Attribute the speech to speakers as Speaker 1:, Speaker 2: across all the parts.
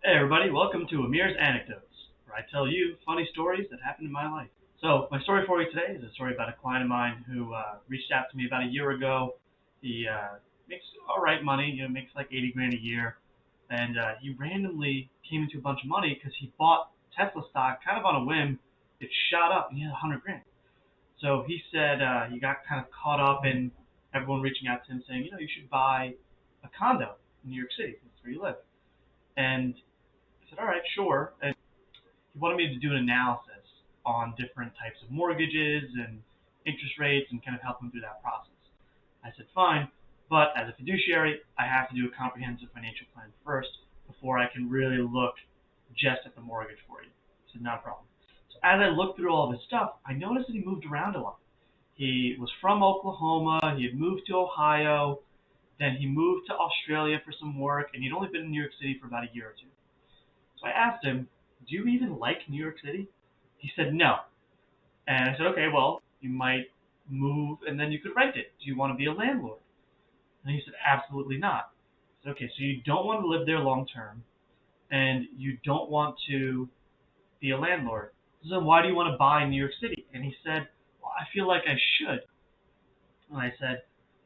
Speaker 1: Hey everybody, welcome to Amir's Anecdotes, where I tell you funny stories that happened in my life. So my story for you today is a story about a client of mine who reached out to me about a year ago. He makes all right money, makes like 80 grand a year, and he randomly came into a bunch of money because he bought Tesla stock kind of on a whim. It shot up, and he had 100 grand. So he said he got kind of caught up in everyone reaching out to him saying, you should buy a condo in New York City. That's where you live. And I said, all right, sure. And he wanted me to do an analysis on different types of mortgages and interest rates and kind of help him through that process. I said, fine, but as a fiduciary, I have to do a comprehensive financial plan first before I can really look just at the mortgage for you. He said, not a problem. So as I looked through all of his stuff, I noticed that he moved around a lot. He was from Oklahoma, he had moved to Ohio, then he moved to Australia for some work, and he'd only been in New York City for about a year or two. So I asked him, do you even like New York City? He said, no. And I said, okay, well, you might move and then you could rent it. Do you want to be a landlord? And he said, absolutely not. I said, okay, so you don't want to live there long term and you don't want to be a landlord. So then why do you want to buy New York City? And he said, well, I feel like I should. And I said,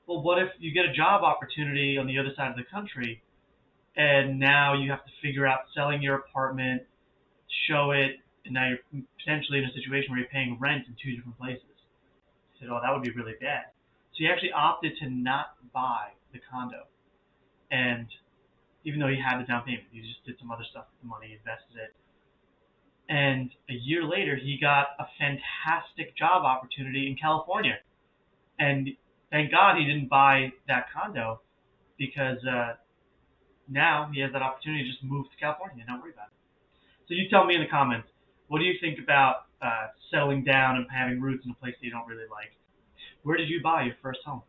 Speaker 1: well, what if you get a job opportunity on the other side of the country and now you have to figure out selling your apartment, show it, and now you're potentially in a situation where you're paying rent in two different places. He said, oh, that would be really bad. So he actually opted to not buy the condo. And even though he had the down payment, he just did some other stuff with the money, invested it. And a year later, he got a fantastic job opportunity in California. And thank God he didn't buy that condo because now he has that opportunity to just move to California and not worry about it. So you tell me in the comments, what do you think about settling down and having roots in a place that you don't really like? Where did you buy your first home?